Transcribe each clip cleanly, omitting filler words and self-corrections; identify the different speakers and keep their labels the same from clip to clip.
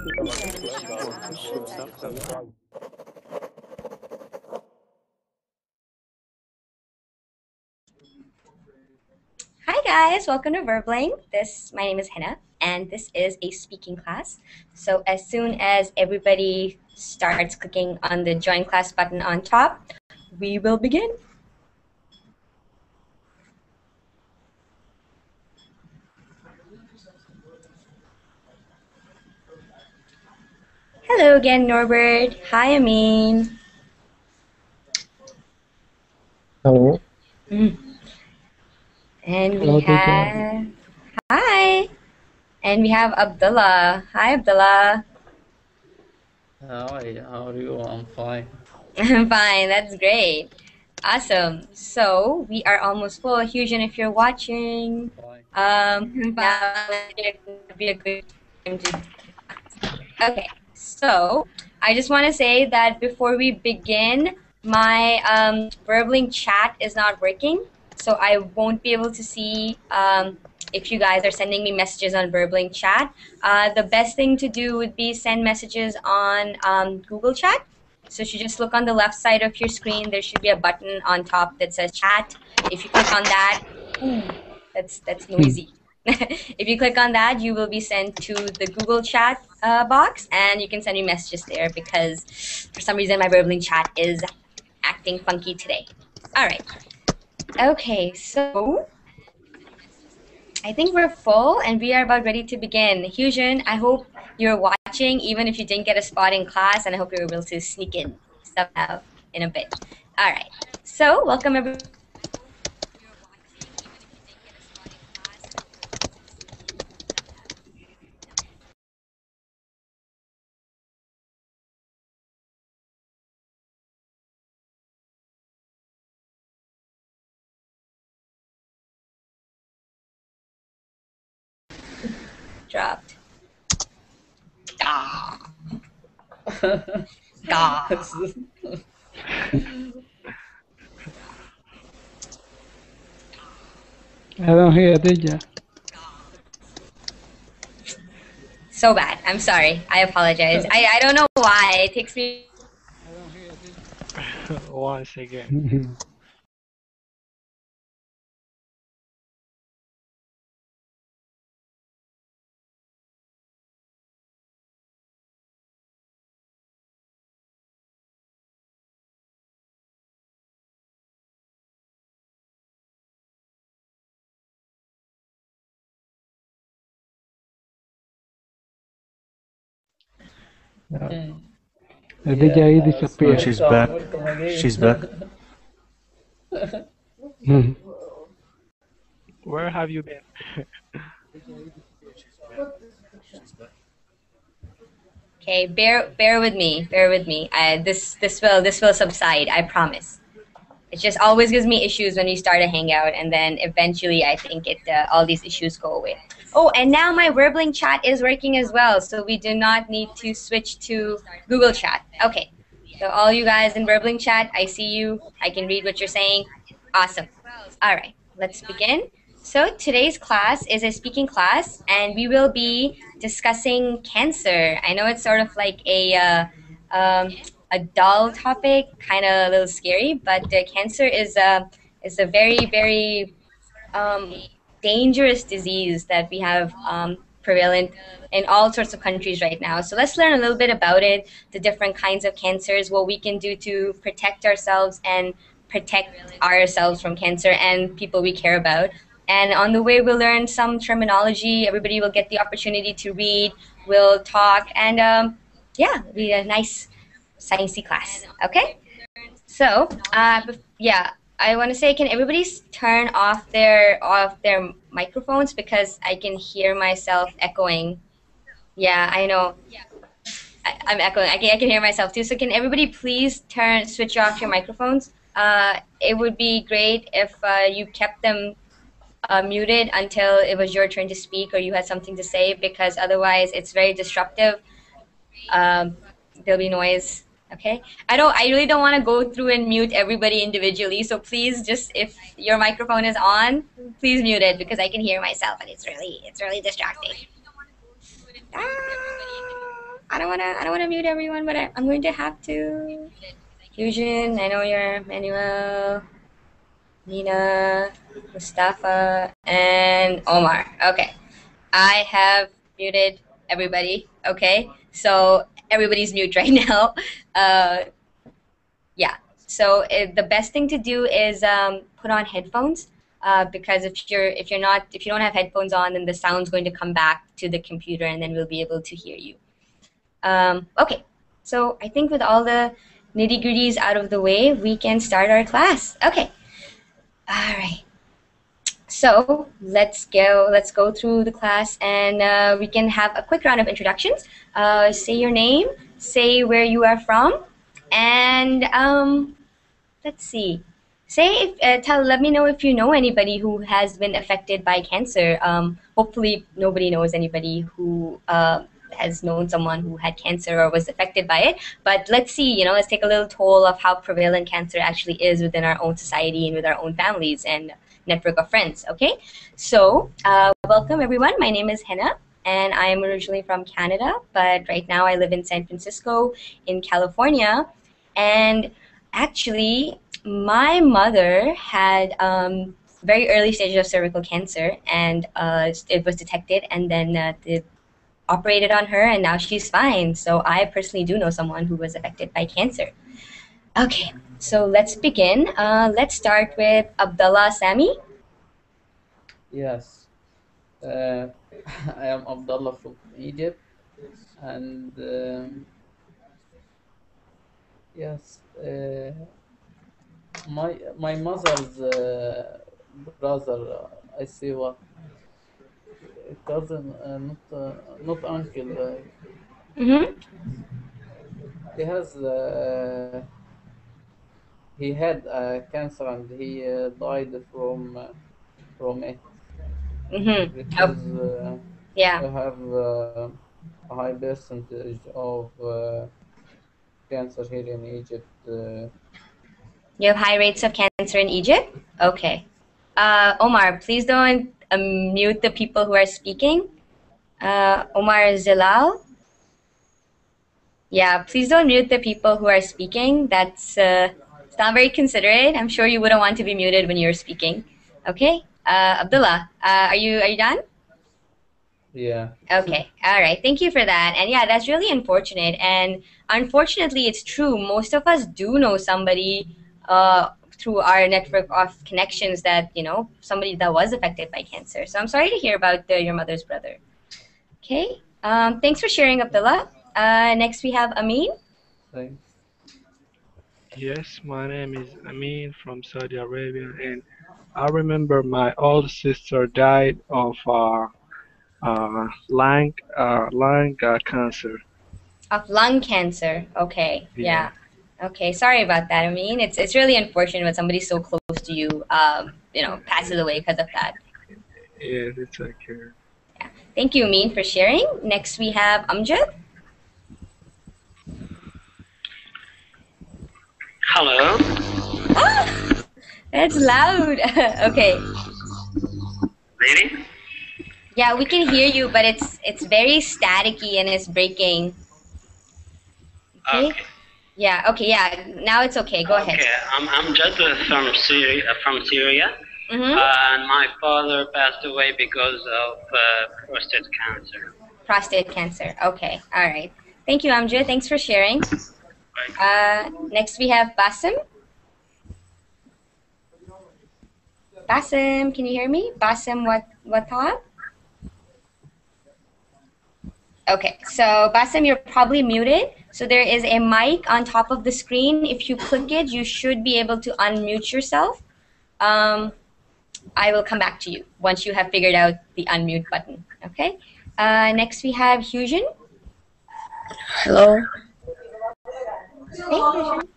Speaker 1: Hi guys, welcome to Verbling. My name is Hina, and this is a speaking class. So as soon as everybody starts clicking on the join class button on top, we will begin. Hello again, Norbert. Hi, Amin.
Speaker 2: Hello.
Speaker 1: And
Speaker 2: Hello,
Speaker 1: we
Speaker 2: teacher.
Speaker 1: have hi, and we have Abdullah. Hi, Abdullah.
Speaker 3: Hi, how are you? I'm fine.
Speaker 1: I'm fine. That's great. Awesome. So we are almost full. Hujan, if you're watching, now would be a good time to. Okay. So I just want to say that before we begin, my Verbling chat is not working, so I won't be able to see if you guys are sending me messages on Verbling chat. The best thing to do would be send messages on Google Chat. So if you just look on the left side of your screen, there should be a button on top that says chat. If you click on that, ooh, that's noisy. If you click on that, you will be sent to the Google Chat box, and you can send me messages there because for some reason my Verbling chat is acting funky today. All right. Okay, so I think we're full and we are about ready to begin. Hyujin, I hope you're watching even if you didn't get a spot in class, and I hope you're able to sneak in somehow in a bit. All right. So welcome everyone. Dropped. Gah. Gah.
Speaker 2: I don't hear teacher.
Speaker 1: So bad. I'm sorry. I apologize. I don't know why. It takes me.
Speaker 4: Once again.
Speaker 3: Okay.
Speaker 2: The teacher
Speaker 3: Yeah,
Speaker 2: disappeared.
Speaker 5: She's back.
Speaker 3: welcome again.
Speaker 5: She's back.
Speaker 4: Where have you been?
Speaker 1: Okay, bear with me. Bear with me. This will subside. I promise. It just always gives me issues when we start a hangout, and then eventually I think all these issues go away. Oh, and now my Verbling chat is working as well, so we do not need to switch to Google Chat. Okay, so all you guys in Verbling chat, I see you. I can read what you're saying. Awesome. All right, let's begin. So today's class is a speaking class, and we will be discussing cancer. I know it's sort of like a dull topic, kind of a little scary, but cancer is a very dangerous disease that we have prevalent in all sorts of countries right now. So let's learn a little bit about it, the different kinds of cancers, what we can do to protect ourselves and protect ourselves from cancer and people we care about. And on the way, we'll learn some terminology. Everybody will get the opportunity to read. We'll talk, and yeah, it'll be a nice sciencey class. Okay. So yeah, I want to say, can everybody turn off their microphones because I can hear myself echoing. Yeah, I know. I'm echoing. I can hear myself too. So can everybody please switch off your microphones? It would be great if you kept them muted until it was your turn to speak or you had something to say, because otherwise it's very disruptive. There'll be noise. Okay. I really don't want to go through and mute everybody individually. So please, just if your microphone is on, please mute it because I can hear myself and it's really distracting. Ah. don't wanna mute everyone, but I'm going to have to. Fusion, I know you're Manuel, Hina, Mustafa, and Omar. Okay, I have muted everybody. Okay, so everybody's mute right now. Yeah. So the best thing to do is put on headphones because if you don't have headphones on, then the sound's going to come back to the computer, and then we'll be able to hear you. Okay. So I think with all the nitty gritties out of the way, we can start our class. Okay. All right. So let's go through the class, and we can have a quick round of introductions. Say your name, say where you are from, and let's see. Say if let me know if you know anybody who has been affected by cancer. Hopefully nobody knows anybody who has known someone who had cancer or was affected by it. But let's see. Let's take a little toll of how prevalent cancer actually is within our own society and with our own families and network of friends. Okay. So welcome everyone. My name is Hina. And I am originally from Canada, but right now I live in San Francisco in California. And actually, my mother had very early stages of cervical cancer, and it was detected, and then they operated on her, and now she's fine. So I personally do know someone who was affected by cancer. Okay, so let's begin. Let's start with Abdullah Sami.
Speaker 3: Yes. I am Abdullah from Egypt, and yes, my mother's brother. I see what cousin, not uncle.
Speaker 1: Mm-hmm.
Speaker 3: He has he had cancer, and he died from it
Speaker 1: Mm-hmm. Oh,
Speaker 3: because
Speaker 1: yeah.
Speaker 3: I have a high percentage of cancer here in Egypt.
Speaker 1: You have high rates of cancer in Egypt? Okay. Omar, please don't mute the people who are speaking. Omar Zilal. Yeah, please don't mute the people who are speaking. That's it's not very considerate. I'm sure you wouldn't want to be muted when you're speaking. Okay. Abdullah, are you done?
Speaker 3: Yeah.
Speaker 1: Okay. All right. Thank you for that. And yeah, that's really unfortunate. And unfortunately, it's true. Most of us do know somebody through our network of connections that, somebody that was affected by cancer. So I'm sorry to hear about your mother's brother. Okay. Thanks for sharing, Abdullah. Next, we have Amin.
Speaker 3: Thanks.
Speaker 4: Yes, my name is Amin from Saudi Arabia, and I remember my older sister died of lung cancer.
Speaker 1: Of lung cancer. Okay.
Speaker 4: Yeah.
Speaker 1: Yeah. Okay. Sorry about that. I mean, it's really unfortunate when somebody so close to you, passes away because of that.
Speaker 4: Yes, it's okay.
Speaker 1: Yeah. Thank you, Amin, for sharing. Next, we have Amjad.
Speaker 5: Hello.
Speaker 1: Ah, that's loud. Okay.
Speaker 5: Really?
Speaker 1: Yeah, we can hear you, but it's very staticky and it's breaking. Okay. Yeah. Okay. Yeah. Now it's okay. Go ahead.
Speaker 5: Okay. I'm just from Syria.
Speaker 1: Mm-hmm.
Speaker 5: And my father passed away because of prostate cancer.
Speaker 1: Prostate cancer. Okay. All right. Thank you, Amjad. Thanks for sharing. Next we have Basim. Basim, can you hear me? Basim, what thought? Okay, so Basim, you're probably muted. So there is a mic on top of the screen. If you click it, you should be able to unmute yourself. I will come back to you once you have figured out the unmute button. Okay. Next we have Hyujin.
Speaker 6: Hello.
Speaker 1: Hey, Hyujin.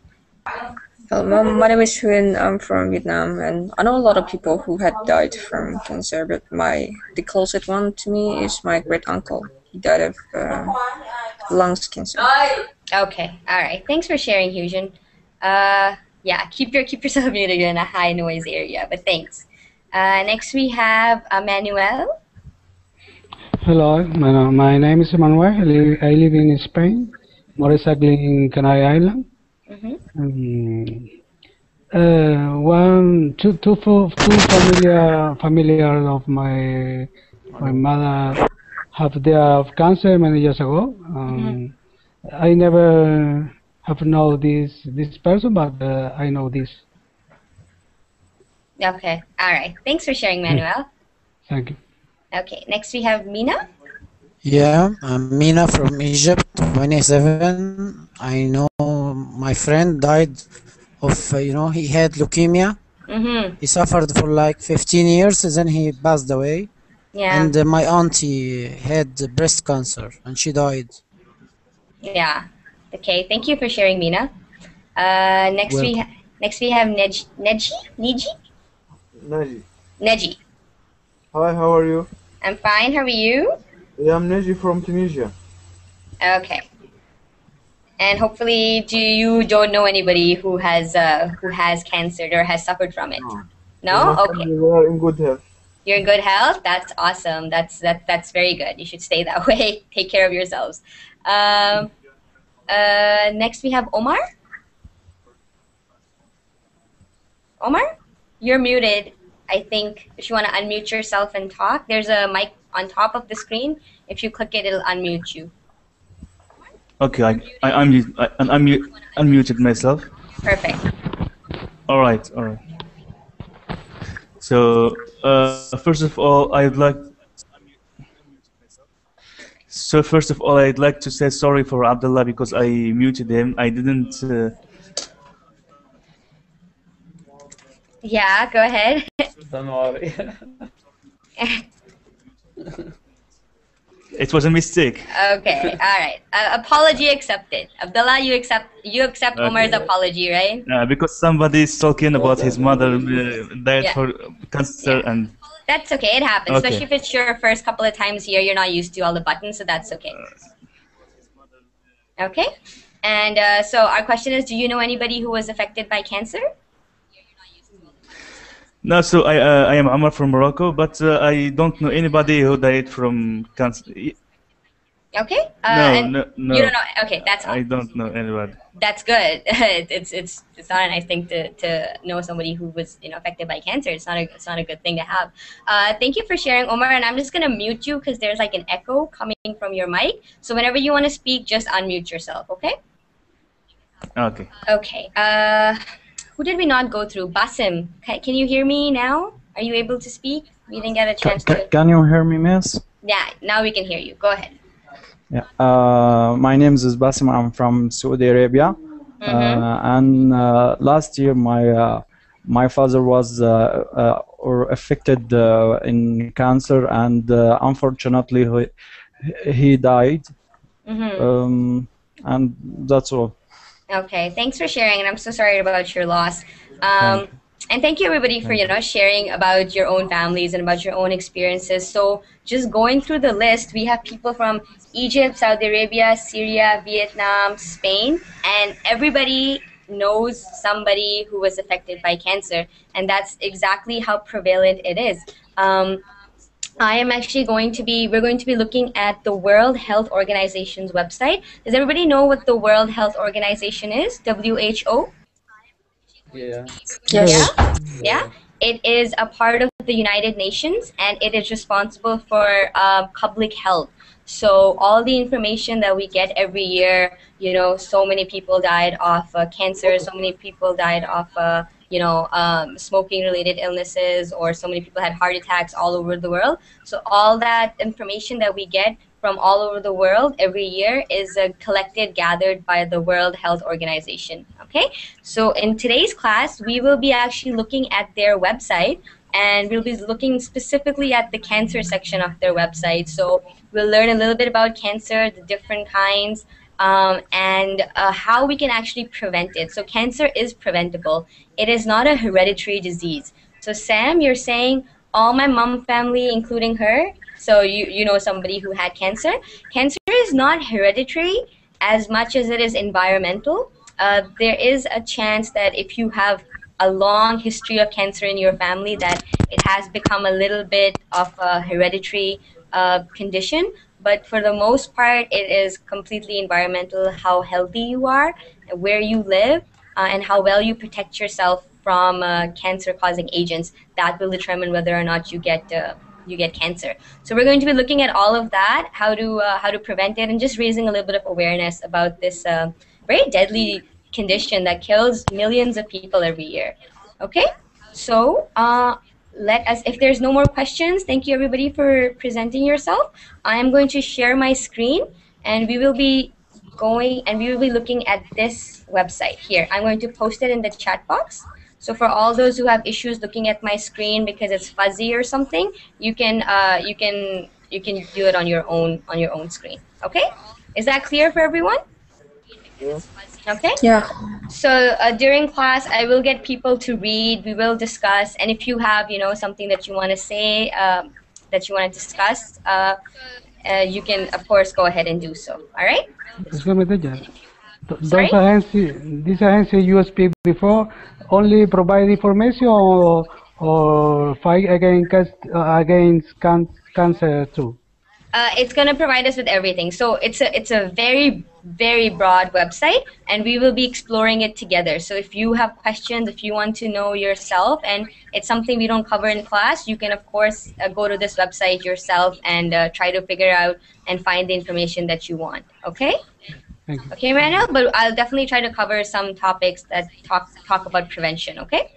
Speaker 6: Hello, my name is Huynh. I'm from Vietnam, and I know a lot of people who had died from cancer, but the closest one to me is my great uncle. He died of lungs cancer.
Speaker 1: Okay, all right. Thanks for sharing, Hyujin. Yeah, keep yourself muted. You're in a high noise area, but thanks. Next we have Manuel.
Speaker 2: Hello, my name is Manuel. I live in Spain, more exactly in Canary Island. Um, two familiar of my mother have died of cancer many years ago. I never have known this person, but I know this.
Speaker 1: Okay. All right. Thanks for sharing, Manuel.
Speaker 2: Thank you.
Speaker 1: Okay. Next we have Mina.
Speaker 7: Yeah, I'm Mina from Egypt, 27. I know my friend died of, he had leukemia. He suffered for like 15 years, then he passed away.
Speaker 1: Yeah.
Speaker 7: And my auntie had breast cancer, and she died.
Speaker 1: Yeah. Okay. Thank you for sharing, Mina. Next we have Neji. Neji.
Speaker 8: Hi, how are you?
Speaker 1: I'm fine. How are you?
Speaker 8: Yeah, I'm Neji from Tunisia.
Speaker 1: Okay. And hopefully, you don't know anybody who has cancer or has suffered from it. No? Okay.
Speaker 8: We are in good health.
Speaker 1: You're in good health? That's awesome. That's very good. You should stay that way. Take care of yourselves. Next we have Omar. Omar, you're muted. I think if you want to unmute yourself and talk, there's a mic on top of the screen. If you click it, it'll unmute you.
Speaker 9: Okay, I unmuted myself.
Speaker 1: Perfect.
Speaker 9: All right. So first of all, I'd like to say sorry for Abdullah because I muted him. I didn't.
Speaker 1: Yeah, go ahead.
Speaker 3: Don't worry.
Speaker 9: It was a mistake.
Speaker 1: Okay, all right. Apology accepted. Abdullah, you accept
Speaker 9: Okay.
Speaker 1: Omar's apology, right?
Speaker 9: Because somebody is talking about his mother died for cancer, and
Speaker 1: that's okay. It happens,
Speaker 9: Okay.
Speaker 1: especially if it's your first couple of times here. You're not used to all the buttons, so that's okay. Okay, and so our question is: do you know anybody who was affected by cancer?
Speaker 9: no. So I am Omar from Morocco, but I don't know anybody who died from cancer.
Speaker 1: Okay.
Speaker 9: No.
Speaker 1: You don't know. Okay, that's
Speaker 9: I don't know anybody.
Speaker 1: that's good. It's not a nice thing to know somebody who was affected by cancer. It's not a good thing to have. Thank you for sharing, Omar. And I'm just gonna mute you because there's like an echo coming from your mic. So whenever you want to speak, just unmute yourself. Okay.
Speaker 9: Okay.
Speaker 1: Okay. Who did we not go through? Basim. Can you hear me now? Are you able to speak? We didn't get a chance to.
Speaker 10: Can you hear me, miss?
Speaker 1: Yeah. Now we can hear you. Go ahead.
Speaker 10: Yeah. My name is Basim. I'm from Saudi Arabia. And last year, my father was affected in cancer, and unfortunately, he died. And that's all.
Speaker 1: Okay, thanks for sharing, and I'm so sorry about your loss. And thank you everybody for sharing about your own families and about your own experiences. So just going through the list, we have people from Egypt, Saudi Arabia, Syria, Vietnam, Spain, and everybody knows somebody who was affected by cancer, and that's exactly how prevalent it is. I am actually we're going to be looking at the World Health Organization's website. Does everybody know what the World Health Organization is? WHO?
Speaker 3: Yeah.
Speaker 6: Yes.
Speaker 1: Yeah. It is a part of the United Nations, and it is responsible for public health. So all the information that we get every year, so many people died of cancer, so many people died of smoking-related illnesses, or so many people had heart attacks all over the world. So all that information that we get from all over the world every year is collected, gathered by the World Health Organization. Okay, so in today's class, we will be actually looking at their website, and we'll be looking specifically at the cancer section of their website. So we'll learn a little bit about cancer, the different kinds, and how we can actually prevent it. So cancer is preventable. It is not a hereditary disease. So Sam, you're saying all my mom family, including her, so you know somebody who had cancer. Cancer is not hereditary as much as it is environmental. There is a chance that if you have a long history of cancer in your family, that it has become a little bit of a hereditary condition, but for the most part, it is completely environmental, how healthy you are, where you live, and how well you protect yourself from cancer-causing agents. That will determine whether or not you get cancer. So we're going to be looking at all of that, how to prevent it, and just raising a little bit of awareness about this very deadly condition that kills millions of people every year. Okay, so let us, if there's no more questions, thank you everybody for presenting yourself. I am going to share my screen, and we will be looking at this website here. I'm going to post it in the chat box. So for all those who have issues looking at my screen because it's fuzzy or something, you can do it on your own screen. Okay, is that clear for everyone?
Speaker 8: Yeah.
Speaker 1: Okay.
Speaker 6: Yeah.
Speaker 1: So during class, I will get people to read. We will discuss, and if you have something that you want to say, that you want to discuss, you can of course go ahead and do so. All right.
Speaker 2: Excuse me, teacher.
Speaker 1: Sorry?
Speaker 2: This agency you speak before only provide information or fight against cancer too?
Speaker 1: It's going to provide us with everything. So it's a very, very broad website, and we will be exploring it together. So if you have questions, if you want to know yourself, and it's something we don't cover in class, you can of course go to this website yourself and try to figure out and find the information that you want. Okay?
Speaker 2: Thank you.
Speaker 1: Okay, Manuel, but I'll definitely try to cover some topics that talk about prevention. Okay.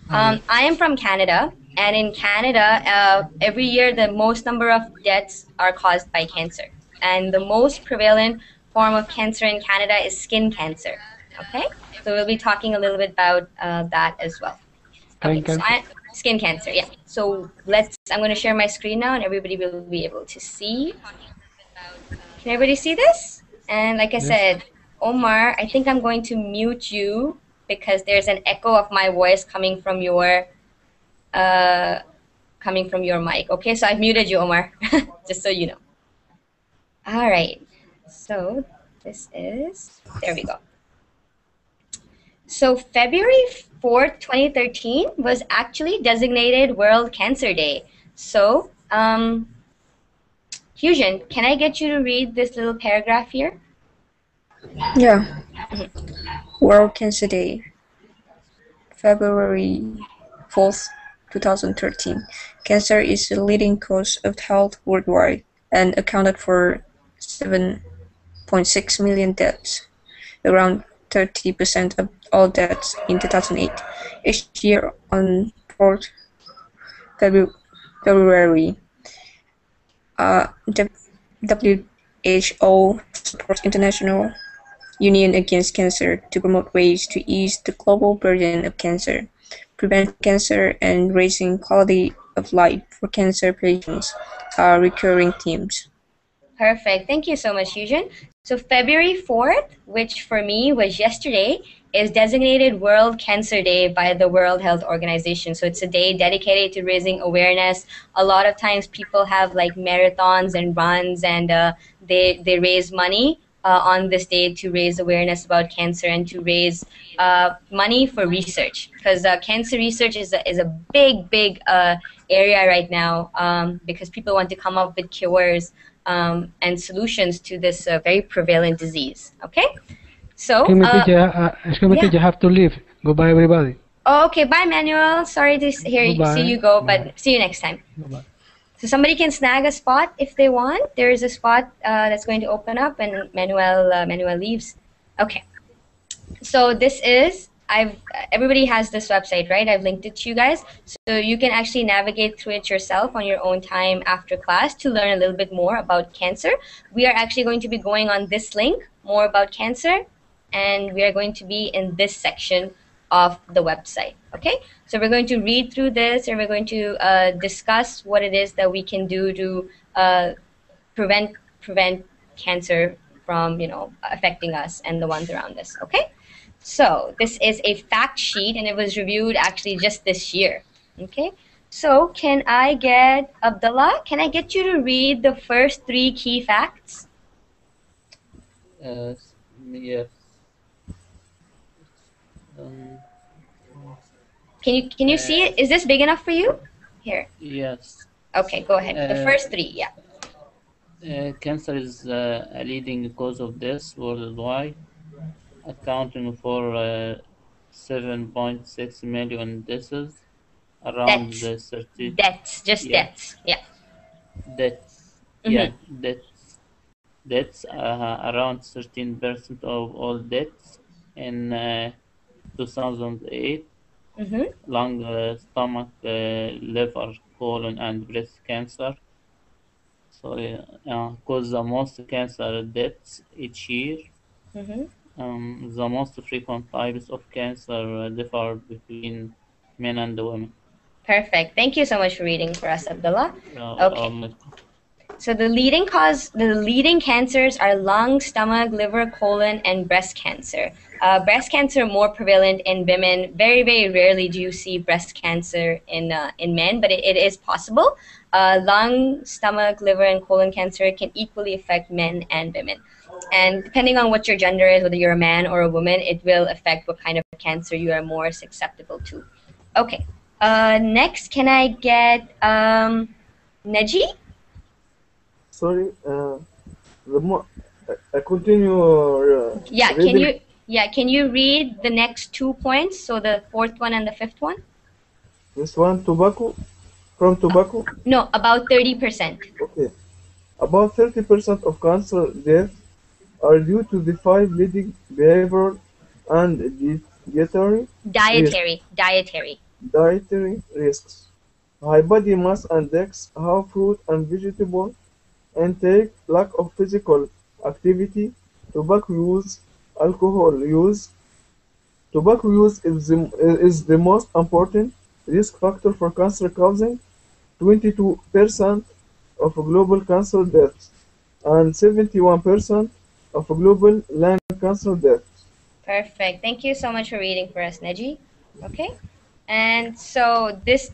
Speaker 1: I am from Canada, and in Canada, every year the most number of deaths are caused by cancer, and the most prevalent form of cancer in Canada is skin cancer. Okay, so we'll be talking a little bit about that as well. Okay, so skin cancer, yeah. So I'm going to share my screen now, and everybody will be able to see. Can everybody see this? And like I said, Omar, I think I'm going to mute you because there's an echo of my voice coming from your mic. Okay, so I've muted you, Omar, just so you know. All right, so this is, there we go. So February 4th, 2013 was actually designated World Cancer Day. So, Fusion, can I get you to read this little paragraph here?
Speaker 6: Yeah. World Cancer Day, February 4th, 2013. Cancer is the leading cause of death worldwide and accounted for 7.6 million deaths, around 30% of all deaths in 2008. Each year on 4th February, WHO supports International Union Against Cancer to promote ways to ease the global burden of cancer, prevent cancer, and raising quality of life for cancer patients are recurring themes.
Speaker 1: Perfect. Thank you so much, Fusion. So February 4th, which for me was yesterday, is designated World Cancer Day by the World Health Organization. So it's a day dedicated to raising awareness. A lot of times people have like marathons and runs, and they raise money on this day to raise awareness about cancer and to raise money for research, because cancer research is a big area right now, because people want to come up with cures and solutions to this very prevalent disease. Okay, so
Speaker 2: excuse me, teacher, you have to leave. Goodbye, everybody.
Speaker 1: Oh, okay, bye, Manuel. Sorry to see you go, but see you next time.
Speaker 2: Bye-bye.
Speaker 1: So somebody can snag a spot if they want. There is a spot that's going to open up, and Manuel leaves. Okay. So this is, everybody has this website, right? I've linked it to you guys. So you can actually navigate through it yourself on your own time after class to learn a little bit more about cancer. We are actually going to be going on this link, more about cancer, and we are going to be in this section of the website. Okay, so we're going to read through this, and we're going to discuss what it is that we can do to prevent cancer from affecting us and the ones around us. Okay, so this is a fact sheet, and it was reviewed actually just this year. Okay, so can I get Abdullah? Can I get you to read the first 3 key facts?
Speaker 3: Yes.
Speaker 1: Can you see it? Is this big enough for you? Here.
Speaker 3: Yes.
Speaker 1: Okay, go ahead. The first three, yeah.
Speaker 11: Cancer is a leading cause of death worldwide, accounting for 7.6 million deaths around
Speaker 1: Deaths.
Speaker 11: the 30.
Speaker 1: Deaths, just
Speaker 11: Yeah,
Speaker 1: deaths. Yeah.
Speaker 11: deaths. Yeah, deaths. Around 13% of all deaths in 2008. Lung, stomach, liver, colon, and breast cancer. So, cause the most cancer deaths each year. The most frequent types of cancer differ between men and women.
Speaker 1: Perfect. Thank you so much for reading for us, Abdullah. Okay.
Speaker 11: Um,
Speaker 1: So the leading cancers are lung, stomach, liver, colon, and breast cancer. Breast cancer more prevalent in women. Very, very rarely do you see breast cancer in men, but it is possible. Lung, stomach, liver, and colon cancer can equally affect men and women. And depending on what your gender is, whether you're a man or a woman, it will affect what kind of cancer you are more susceptible to. Okay. Next, can I get Neji?
Speaker 8: Sorry, the more I continue.
Speaker 1: Yeah,
Speaker 8: reading.
Speaker 1: can you read the next 2 points? So the fourth one and the fifth one?
Speaker 8: This one, tobacco. From tobacco.
Speaker 1: No, about 30%.
Speaker 8: Okay. About 30% of cancer deaths are due to the 5 leading behavioral and dietary risks. High body mass index, high fruit and vegetable intake, lack of physical activity, tobacco use, alcohol use. Tobacco use is the most important risk factor for cancer, causing 22% of global cancer deaths and 71% of global lung cancer deaths.
Speaker 1: Perfect. Thank you so much for reading for us, Neji. Okay. And so this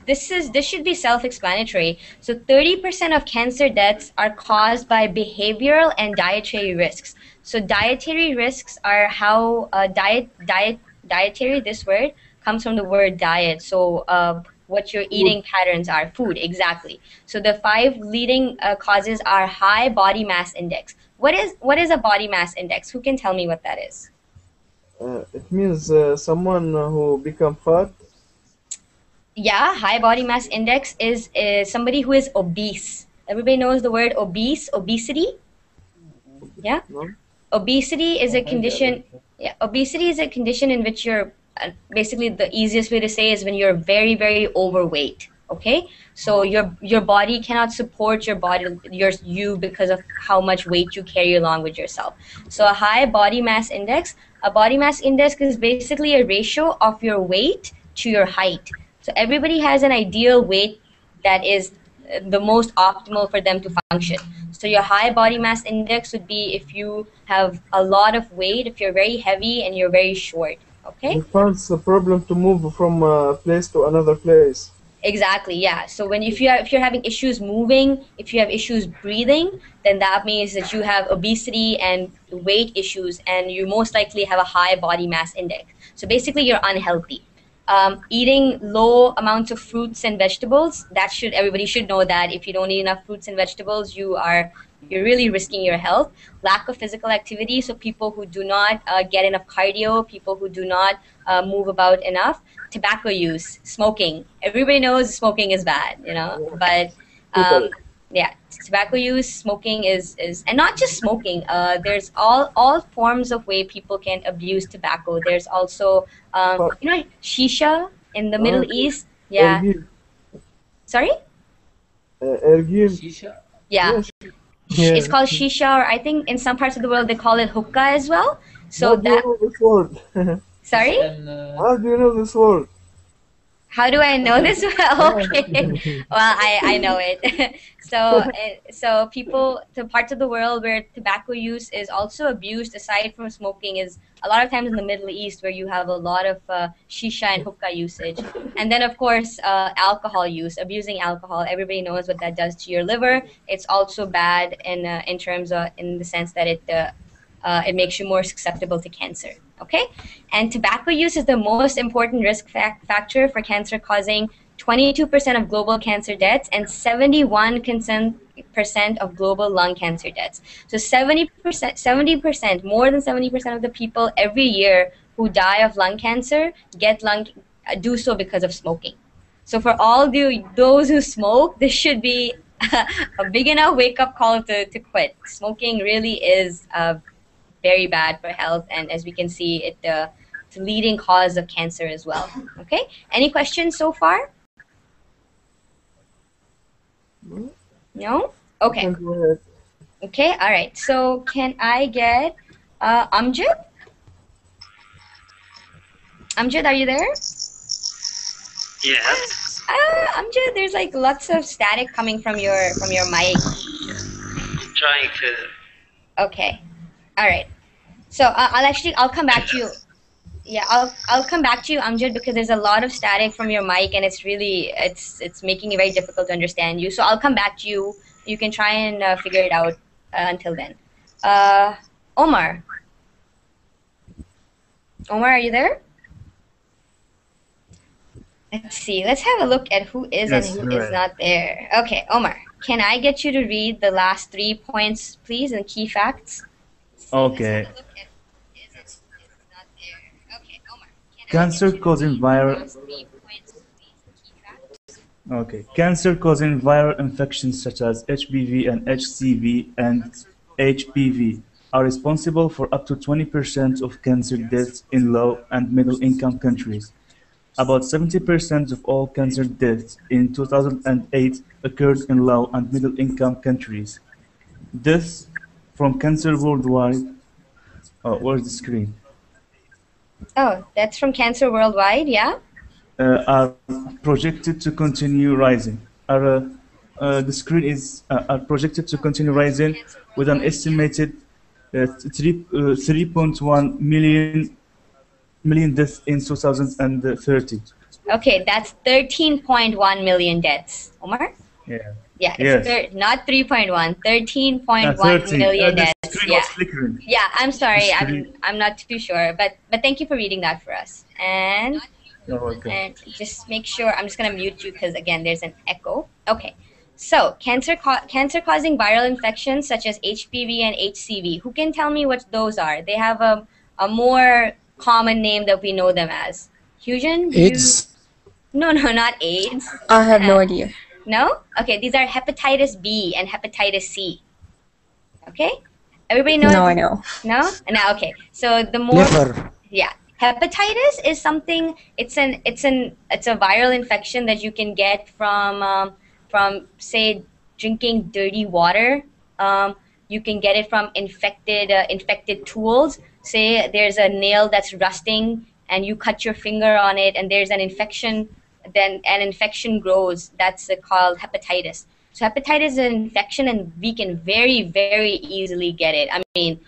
Speaker 1: should be self-explanatory. So 30% of cancer deaths are caused by behavioral and dietary risks. So dietary risks are how dietary, this word comes from the word diet. So what your eating patterns are, food, exactly. So the 5 leading causes are high body mass index. What is a body mass index? Who can tell me what that is?
Speaker 8: It means someone who become fat.
Speaker 1: Yeah, high body mass index is somebody who is obese. Everybody knows the word obesity. Yeah.
Speaker 8: No?
Speaker 1: Obesity is a condition. Yeah, obesity is a condition in which you're basically, the easiest way to say is when you're very, very overweight. Okay, so your body cannot support you because of how much weight you carry along with yourself. So a high body mass index. A body mass index is basically a ratio of your weight to your height. So everybody has an ideal weight that is the most optimal for them to function. So your high body mass index would be if you have a lot of weight, if you're very heavy and you're very short. Okay?
Speaker 8: It finds a problem to move from a place to another place.
Speaker 1: Exactly, yeah. So if you're having issues moving, if you have issues breathing, then that means that you have obesity and weight issues, and you most likely have a high body mass index. So basically, you're unhealthy. Eating low amounts of fruits and vegetables, everybody should know that if you don't eat enough fruits and vegetables, you're really risking your health. Lack of physical activity, so people who do not get enough cardio, people who do not move about enough. Tobacco use, smoking. Everybody knows smoking is bad, but yeah, tobacco use, smoking is and not just smoking. There's all forms of way people can abuse tobacco. There's also shisha in the Middle East. Yeah. Sorry?
Speaker 8: Shisha?
Speaker 1: Yeah. It's called shisha, or I think in some parts of the world they call it hookah as well. So
Speaker 8: How do you know this word?
Speaker 1: Sorry?
Speaker 8: How do you know this word?
Speaker 1: How do I know this? Okay. Well, I know it. So parts of the world where tobacco use is also abused, aside from smoking, is a lot of times in the Middle East, where you have a lot of shisha and hookah usage. And then, of course, alcohol use, abusing alcohol. Everybody knows what that does to your liver. It's also bad in the sense that it makes you more susceptible to cancer. Okay, and tobacco use is the most important risk factor for cancer, causing 22% of global cancer deaths, and 71% of global lung cancer deaths. So 70%, more than 70% of the people every year who die of lung cancer do so because of smoking. So for all those who smoke, this should be a big enough wake-up call to quit. Smoking really is very bad for health, and as we can see, it's a leading cause of cancer as well. Okay, any questions so far? No? Okay. Okay, all right. So can I get Amjad? Amjad, are you there?
Speaker 5: Yes.
Speaker 1: Amjad, there's like lots of static coming from your mic.
Speaker 5: Trying to.
Speaker 1: Okay, all right. So I'll come back to you. Yeah, I'll come back to you, Amjad, because there's a lot of static from your mic, and it's really it's making it very difficult to understand you. So I'll come back to you. You can try and figure it out until then. Omar. Omar, are you there? Let's see. Let's have a look at who is and who is not there. Okay, Omar, can I get you to read the last 3 points, please, and key facts?
Speaker 9: Okay. Cancer-causing viral infections such as HPV and HCV and HPV are responsible for up to 20% of cancer deaths in low and middle-income countries. About 70% of all cancer deaths in 2008 occurred in low and middle-income countries. Deaths from cancer worldwide. Oh, where's the screen?
Speaker 1: Oh, that's from Cancer Worldwide, yeah?
Speaker 9: Are projected to continue rising. The screen is are projected to continue rising with an estimated 3.1 million deaths in 2030.
Speaker 1: Okay, that's 13.1 million deaths. Omar?
Speaker 9: Yeah.
Speaker 1: Yeah, it's
Speaker 9: Yes.
Speaker 1: not 3.1, 13.1
Speaker 9: 13.
Speaker 1: million
Speaker 9: The
Speaker 1: deaths.
Speaker 9: screen
Speaker 1: Yeah.
Speaker 9: was flickering.
Speaker 1: Yeah, I'm sorry.
Speaker 9: The screen-
Speaker 1: I'm not too sure, but thank you for reading that for us. And
Speaker 9: You're welcome.
Speaker 1: and just make sure I'm just gonna mute you because again there's an echo. Okay, so cancer-causing viral infections such as HPV and HCV. Who can tell me what those are? They have a more common name that we know them as. Fusion?
Speaker 7: AIDS.
Speaker 1: No, not AIDS.
Speaker 6: I have no idea.
Speaker 1: No? Okay, these are hepatitis B and hepatitis C. Okay? Everybody knows?
Speaker 6: No, I know.
Speaker 1: No? No, okay. So the more
Speaker 7: Liver.
Speaker 1: yeah. Hepatitis is something it's a viral infection that you can get from say drinking dirty water. You can get it from infected tools. Say there's a nail that's rusting and you cut your finger on it and there's an infection, then an infection grows. That's called hepatitis. So hepatitis is an infection and we can very, very easily get it. I mean,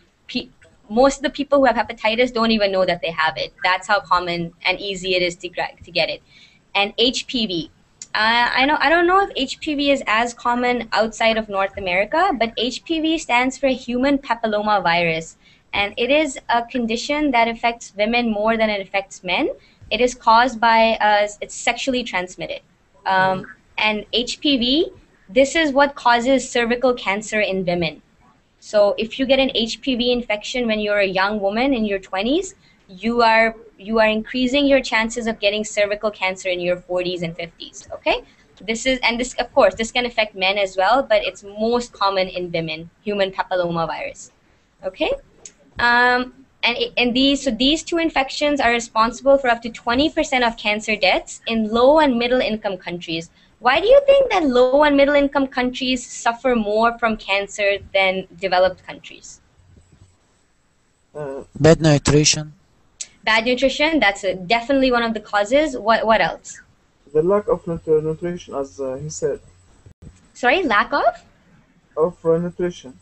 Speaker 1: most of the people who have hepatitis don't even know that they have it. That's how common and easy it is to get it. And HPV. I don't know if HPV is as common outside of North America, but HPV stands for human papilloma virus. And it is a condition that affects women more than it affects men. It is caused by, it's sexually transmitted. And HPV, this is what causes cervical cancer in women. So if you get an HPV infection when you're a young woman in your 20s, you are increasing your chances of getting cervical cancer in your 40s and 50s. Okay, this of course this can affect men as well, but it's most common in women, human papilloma virus. Okay, these two infections are responsible for up to 20% of cancer deaths in low and middle income countries. Why do you think that low and middle income countries suffer more from cancer than developed countries?
Speaker 7: Bad nutrition.
Speaker 1: Bad nutrition, that's definitely one of the causes. What else?
Speaker 8: The lack of nutrition, as he said.
Speaker 1: Sorry, lack of?
Speaker 8: Of nutrition.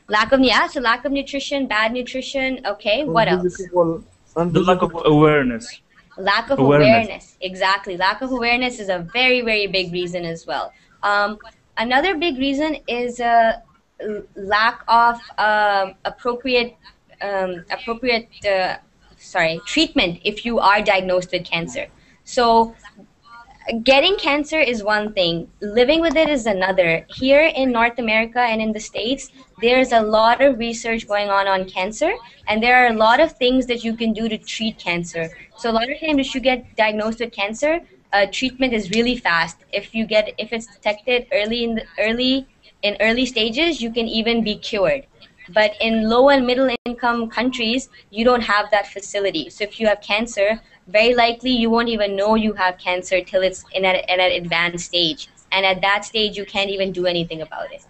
Speaker 1: Lack of, yeah, so lack of nutrition, bad nutrition, okay, what else?
Speaker 9: The lack of awareness.
Speaker 1: Lack of awareness, exactly. Lack of awareness is a very, very big reason as well. Another big reason is lack of appropriate treatment if you are diagnosed with cancer. So getting cancer is one thing, living with it is another. Here in North America and in the States, there's a lot of research going on cancer, and there are a lot of things that you can do to treat cancer. So a lot of times if you get diagnosed with cancer, treatment is really fast. If it's detected early stages, you can even be cured. But in low and middle income countries, you don't have that facility. So if you have cancer, very likely you won't even know you have cancer till it's in an advanced stage. And at that stage, you can't even do anything about it.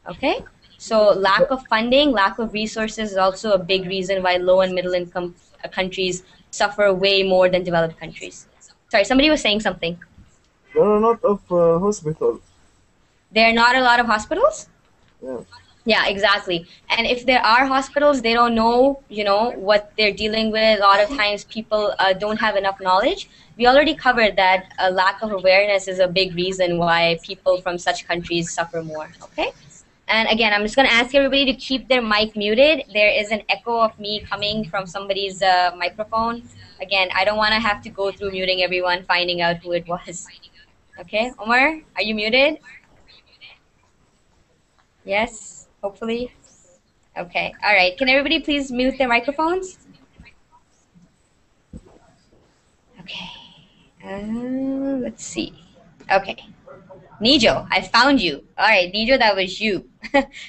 Speaker 1: Okay? So lack of funding, lack of resources is also a big reason why low and middle income countries suffer way more than developed countries. Sorry, somebody was saying something.
Speaker 8: There are not of hospitals.
Speaker 1: There are not a lot of hospitals?
Speaker 8: Yeah.
Speaker 1: Yeah, exactly. And if there are hospitals, they don't know, what they're dealing with. A lot of times people don't have enough knowledge. We already covered that a lack of awareness is a big reason why people from such countries suffer more, okay? And again, I'm just going to ask everybody to keep their mic muted. There is an echo of me coming from somebody's microphone. Again, I don't want to have to go through muting everyone, finding out who it was. Okay, Omar, are you muted? Yes? Hopefully. Okay. All right. Can everybody please mute their microphones? Okay. Let's see. Okay. Nijo, I found you. All right, Nijo, that was you.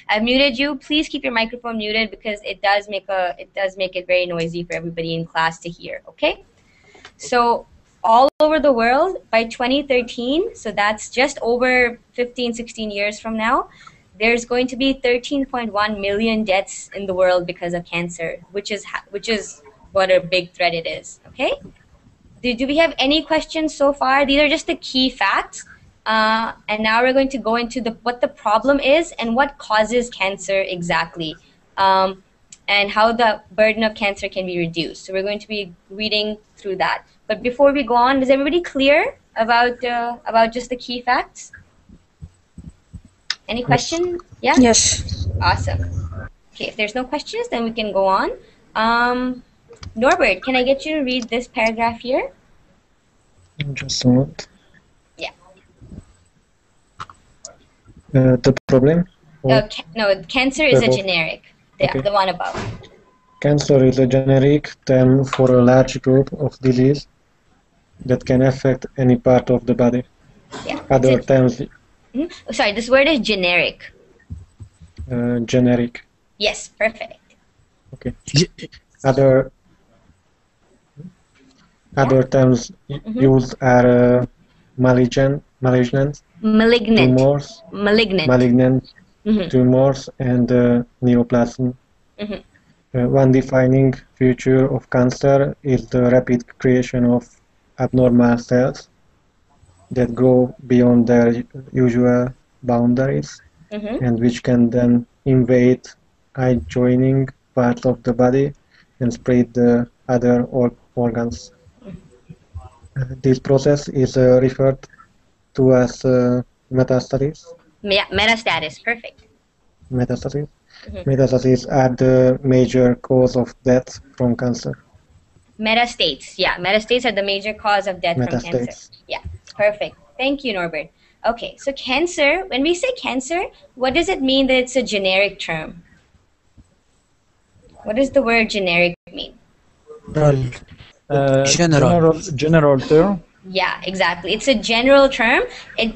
Speaker 1: I muted you. Please keep your microphone muted because it does make it very noisy for everybody in class to hear. Okay. So all over the world by 2013, so that's just over 15, 16 years from now, there's going to be 13.1 million deaths in the world because of cancer, which is what a big threat it is. Okay. Do we have any questions so far? These are just the key facts. And now we're going to go into what the problem is and what causes cancer exactly, and how the burden of cancer can be reduced. So we're going to be reading through that. But before we go on, is everybody clear about just the key facts? Any question? Yeah?
Speaker 6: Yes.
Speaker 1: Awesome. Okay, if there's no questions, then we can go on. Norbert, can I get you to read this paragraph here?
Speaker 12: Just a moment.
Speaker 1: Yeah.
Speaker 12: The problem?
Speaker 1: No, cancer is a generic.
Speaker 12: Okay.
Speaker 1: The one above.
Speaker 12: Cancer is a generic term for a large group of disease that can affect any part of the body.
Speaker 1: Yeah.
Speaker 12: Other terms.
Speaker 1: Sorry, this word is generic.
Speaker 12: Generic.
Speaker 1: Yes, perfect.
Speaker 12: Okay. Other terms used are malignant, tumors, tumors, and neoplasm. One defining feature of cancer is the rapid creation of abnormal cells that go beyond their usual boundaries and which can then invade adjoining parts of the body and spread the other organs. This process is referred to as metastasis.
Speaker 1: Metastasis, perfect.
Speaker 12: Metastasis. Metastases are the major cause of death from cancer.
Speaker 1: Metastates, yeah. Metastates are the major cause of death from cancer. Yeah, perfect. Thank you, Norbert. Okay, so cancer, when we say cancer, what does it mean that it's a generic term? What does the word generic mean?
Speaker 10: General term.
Speaker 1: Yeah, exactly. It's a general term.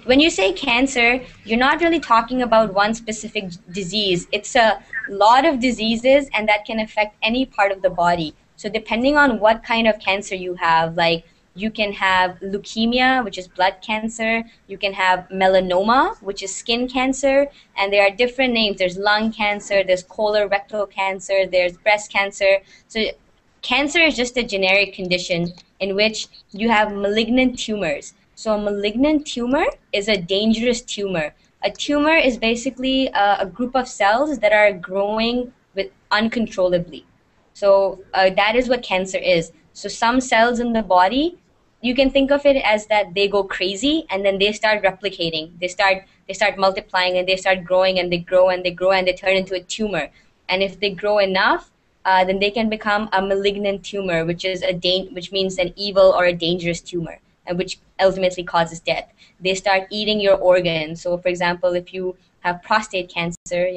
Speaker 1: When you say cancer, you're not really talking about one specific disease. It's a lot of diseases, and that can affect any part of the body. So depending on what kind of cancer you have, like you can have leukemia, which is blood cancer. You can have melanoma, which is skin cancer. And there are different names. There's lung cancer, there's colorectal cancer, there's breast cancer. So cancer is just a generic condition in which you have malignant tumors. So a malignant tumor is a dangerous tumor. A tumor is basically a group of cells that are growing uncontrollably. So that is what cancer is. So some cells in the body, you can think of it as that they go crazy and then they start replicating. They start multiplying and they start growing and they grow and they grow and they turn into a tumor. And if they grow enough, then they can become a malignant tumor, which means an evil or a dangerous tumor. and which ultimately causes death. They start eating your organs. So, for example, if you have prostate cancer,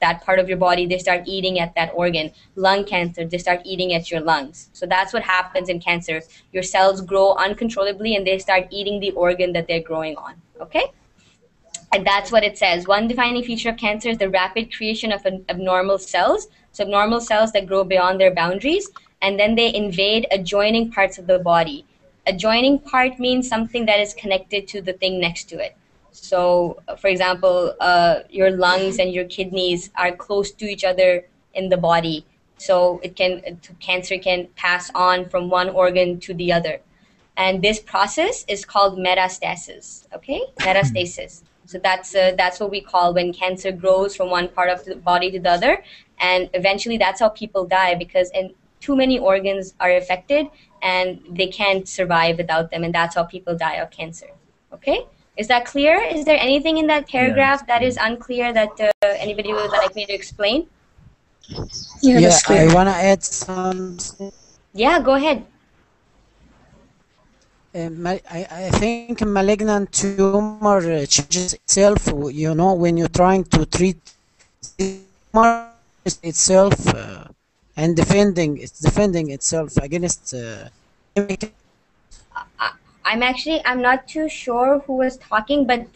Speaker 1: that part of your body, they start eating at that organ. Lung cancer, they start eating at your lungs. So that's what happens in cancer. Your cells grow uncontrollably and they start eating the organ that they're growing on. Okay? And that's what it says. One defining feature of cancer is the rapid creation of abnormal cells. So abnormal cells that grow beyond their boundaries, and then they invade adjoining parts of the body. Adjoining part means something that is connected to the thing next to it. So, for example, your lungs and your kidneys are close to each other in the body. So cancer can pass on from one organ to the other. And this process is called metastasis. Okay, metastasis. So that's what we call when cancer grows from one part of the body to the other, and eventually that's how people die, because too many organs are affected and they can't survive without them, and that's how people die of cancer. Okay, is that clear? Is there anything in that paragraph that is unclear that anybody would like me to explain?
Speaker 6: Yeah, that's clear.
Speaker 7: I wanna add something.
Speaker 1: Yeah, go ahead.
Speaker 7: I think malignant tumor changes itself. When you're trying to treat the tumor itself and defending itself against.
Speaker 1: I'm not too sure who was talking, but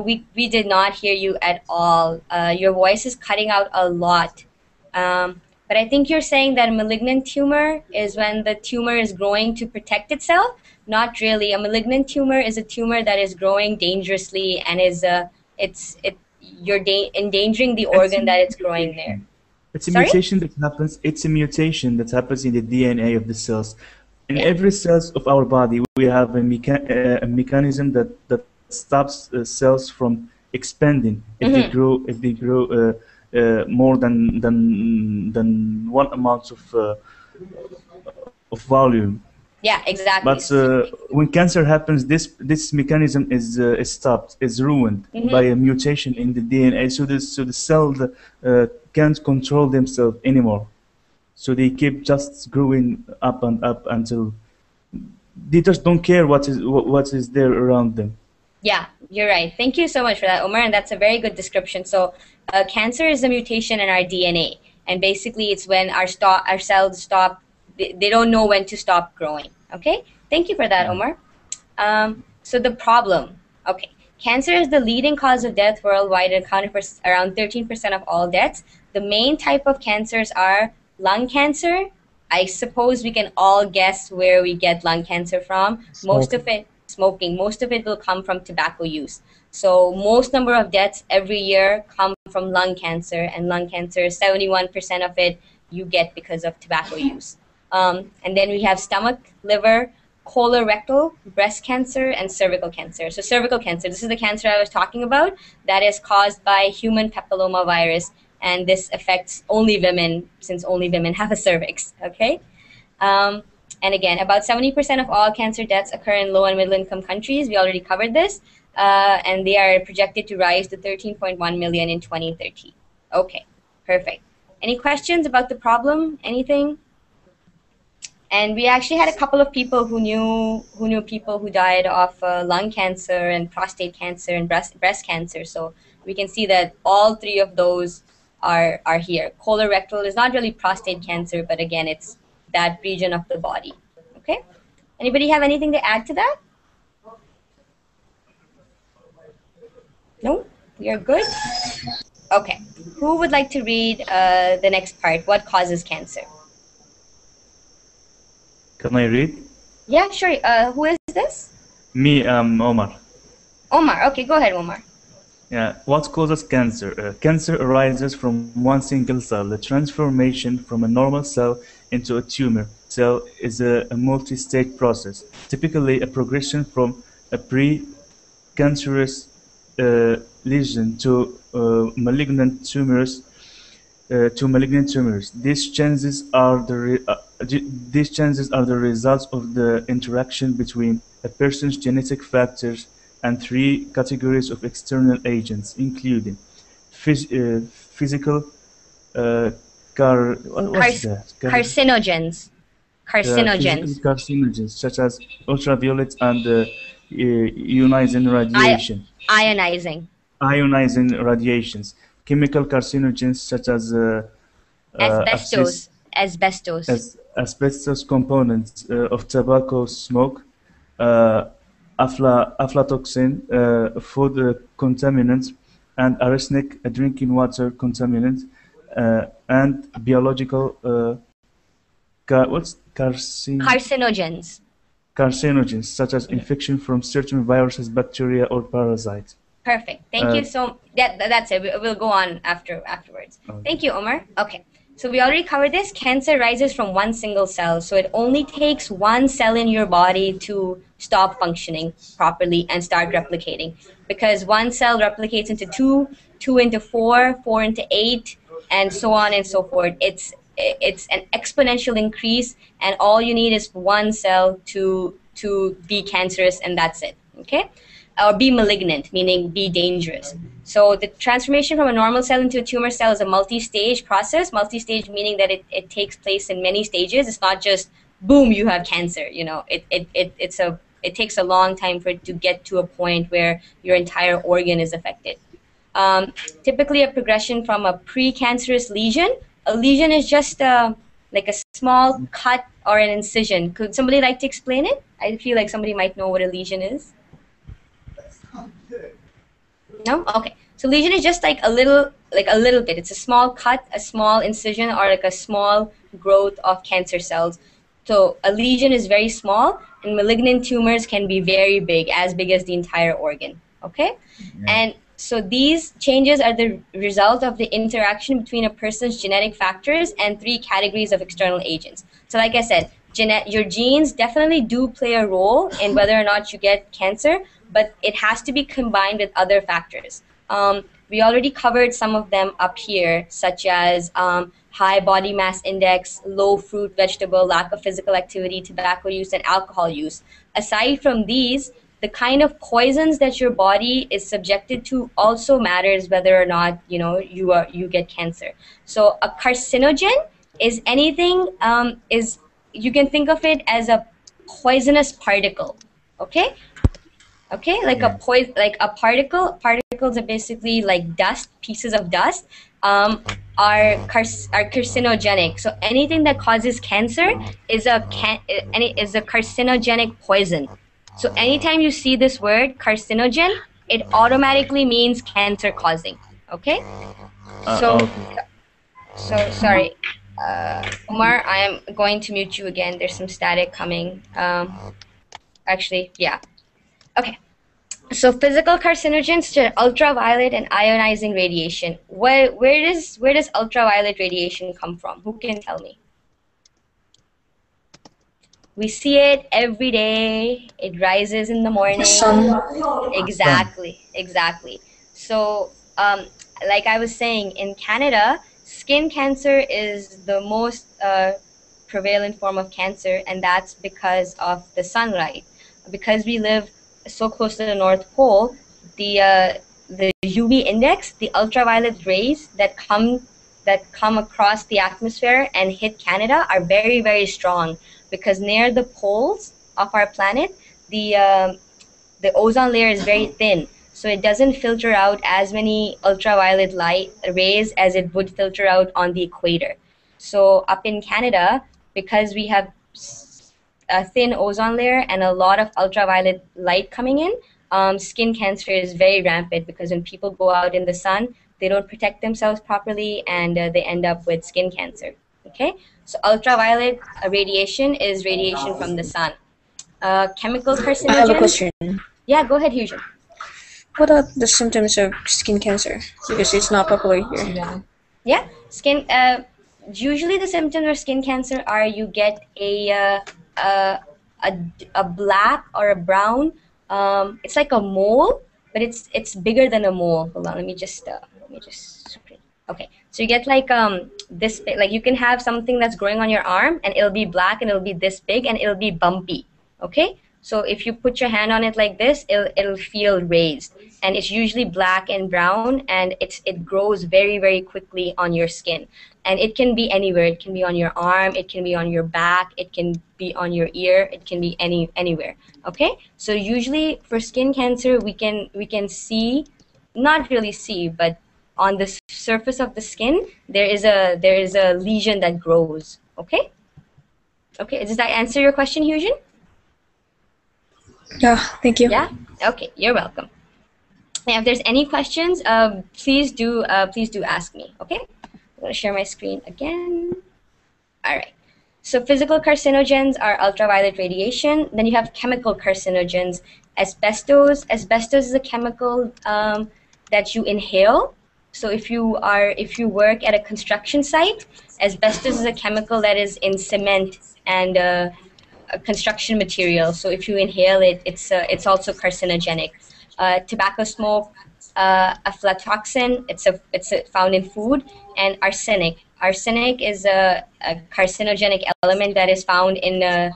Speaker 1: we did not hear you at all. Your voice is cutting out a lot. But I think you're saying that a malignant tumor is when the tumor is growing to protect itself. Not really. A malignant tumor is a tumor that is growing dangerously and you're endangering the organ that it's growing there.
Speaker 9: It's a mutation that happens. It's a mutation that happens in the DNA of the cells. In every cells of our body, we have a mechanism that stops cells from expanding if they grow more than one amount of volume.
Speaker 1: Yeah, exactly.
Speaker 9: But when cancer happens, this mechanism is stopped, is ruined by a mutation in the DNA. So the cell can't control themselves anymore. So they keep just growing up and up until they just don't care what is there around them.
Speaker 1: Yeah, you're right. Thank you so much for that, Omar, and that's a very good description. So cancer is a mutation in our DNA, and basically it's when our cells stop. They don't know when to stop growing. Okay, thank you for that, Omar. So the problem. Okay, cancer is the leading cause of death worldwide and accounted for around 13% of all deaths. The main type of cancers are lung cancer. I suppose we can all guess where we get lung cancer from. Most of it, smoking. Most of it will come from tobacco use. So most number of deaths every year come from lung cancer, and lung cancer, 71% of it you get because of tobacco use. And then we have stomach, liver, colorectal, breast cancer, and cervical cancer. So cervical cancer, this is the cancer I was talking about that is caused by human papillomavirus, and this affects only women, since only women have a cervix, okay? And again, about 70% of all cancer deaths occur in low and middle income countries. We already covered this, and they are projected to rise to 13.1 million in 2030. Okay, perfect. Any questions about the problem? Anything? And we actually had a couple of people who knew people who died of lung cancer and prostate cancer and breast cancer. So we can see that all three of those are here. Colorectal is not really prostate cancer, but again, it's that region of the body. Okay. Anybody have anything to add to that? No? We are good? Okay. Who would like to read the next part? What causes cancer?
Speaker 9: Can I read?
Speaker 1: Yeah, sure. Who is this?
Speaker 9: Me, Omar.
Speaker 1: Omar. Okay, go ahead, Omar.
Speaker 9: Yeah. What causes cancer? Cancer arises from one single cell. The transformation from a normal cell into a tumor cell is a multi-stage process. Typically, a progression from a pre-cancerous lesion to malignant tumors. These changes are the results of the interaction between a person's genetic factors and three categories of external agents, including physical,
Speaker 1: carcinogens. Carcinogens.
Speaker 9: carcinogens such as ultraviolet and ionizing radiation. Ionizing radiations. Chemical carcinogens such as
Speaker 1: Asbestos.
Speaker 9: asbestos components of tobacco smoke, aflatoxin, food contaminants, and arsenic, a drinking water contaminant, and biological
Speaker 1: carcinogens.
Speaker 9: Carcinogens such as infection from certain viruses, bacteria, or parasites.
Speaker 1: Perfect. Thank you so. That's it. We'll go on afterwards. Okay. Thank you, Omar. Okay. So we already covered this. Cancer rises from one single cell. So it only takes one cell in your body to stop functioning properly and start replicating. Because one cell replicates into two, two into four, four into eight, and so on and so forth. It's an exponential increase, and all you need is one cell to be cancerous, and that's it. Okay? Or be malignant, meaning be dangerous. So the transformation from a normal cell into a tumor cell is a multi-stage process. Multi-stage meaning that it takes place in many stages. It's not just boom, you have cancer. You know, it takes a long time for it to get to a point where your entire organ is affected. Typically, a progression from a precancerous lesion. A lesion is just like a small cut or an incision. Could somebody like to explain it? I feel like somebody might know what a lesion is. No? Okay. So lesion is just like a little bit. It's a small cut, a small incision, or like a small growth of cancer cells. So a lesion is very small, and malignant tumors can be very big as the entire organ. Okay? Yeah. And so these changes are the result of the interaction between a person's genetic factors and 3 categories of external agents. So like I said, your genes definitely do play a role in whether or not you get cancer, but it has to be combined with other factors. We already covered some of them up here, such as high body mass index, low fruit, vegetable, lack of physical activity, tobacco use, and alcohol use. Aside from these, the kind of poisons that your body is subjected to also matters whether or not you get cancer. So a carcinogen is anything you can think of it as a poisonous particle. Okay, like a particles are basically like dust, pieces of dust, are carcinogenic. So anything that causes cancer is a carcinogenic poison. So anytime you see this word carcinogen, it automatically means cancer causing. Okay? So sorry. Umar, I am going to mute you again. There's some static coming. Actually, yeah. Okay. So physical carcinogens are ultraviolet and ionizing radiation. Where does ultraviolet radiation come from? Who can tell me? We see it every day. It rises in the morning.
Speaker 6: The sun.
Speaker 1: Exactly. So, like I was saying, in Canada, skin cancer is the most prevalent form of cancer, and that's because of the sunlight. Because we live so close to the North Pole, the UV index, the ultraviolet rays that come across the atmosphere and hit Canada are very, very strong, because near the poles of our planet, the ozone layer is very thin, so it doesn't filter out as many ultraviolet light rays as it would filter out on the equator. So up in Canada, because we have a thin ozone layer and a lot of ultraviolet light coming in, skin cancer is very rampant, because when people go out in the sun, they don't protect themselves properly, and they end up with skin cancer. Okay, so ultraviolet radiation is radiation from the sun. Chemical carcinogens.
Speaker 6: I have a question.
Speaker 1: Yeah, go ahead, Hujan.
Speaker 6: What are the symptoms of skin cancer? Because it's not popular here.
Speaker 1: Yeah, skin. Usually, the symptoms of skin cancer are you get a black or a brown. It's like a mole, but it's bigger than a mole. Hold on, let me just. Okay, so you get like this big, like you can have something that's growing on your arm, and it'll be black, and it'll be this big, and it'll be bumpy. Okay, so if you put your hand on it like this, it'll feel raised, and it's usually black and brown, and it grows very, very quickly on your skin. And it can be anywhere. It can be on your arm, it can be on your back, it can be on your ear, it can be anywhere. Okay, so usually for skin cancer, we can see, not really see, but on the surface of the skin, there is a lesion that grows. Okay. Okay, does that answer your question, Hyujin?
Speaker 6: Yeah, thank you.
Speaker 1: Yeah. Okay, you're welcome. And if there's any questions, please do ask me. Okay, I'm gonna share my screen again. All right. So physical carcinogens are ultraviolet radiation. Then you have chemical carcinogens. Asbestos. Asbestos is a chemical that you inhale. So if you work at a construction site, asbestos is a chemical that is in cement and a construction material. So if you inhale it, it's also carcinogenic. Tobacco smoke, aflatoxin, it's found in food, and arsenic. Arsenic is a carcinogenic element that is found in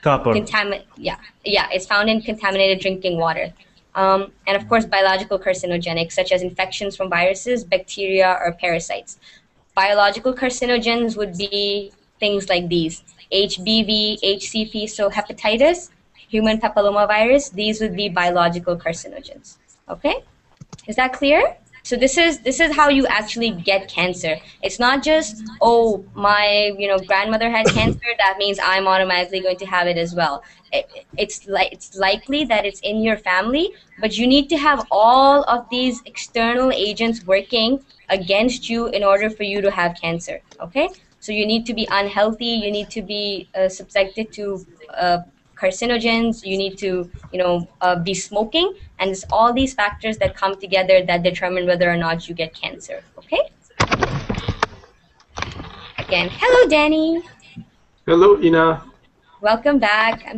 Speaker 9: Copper.
Speaker 1: It's found in contaminated drinking water. And of course, biological carcinogenics such as infections from viruses, bacteria, or parasites. Biological carcinogens would be things like these: HBV, HCV, so hepatitis, human papillomavirus. These would be biological carcinogens. Okay, is that clear? So this is how you actually get cancer. It's not just, oh, my grandmother had cancer, that means I'm automatically going to have it as well. It's likely that it's in your family, but you need to have all of these external agents working against you in order for you to have cancer. Okay, so you need to be unhealthy, you need to be subjected to carcinogens, you need to be smoking, and it's all these factors that come together that determine whether or not you get cancer. Okay, again, hello Danny.
Speaker 13: Hello Hina.
Speaker 1: Welcome back.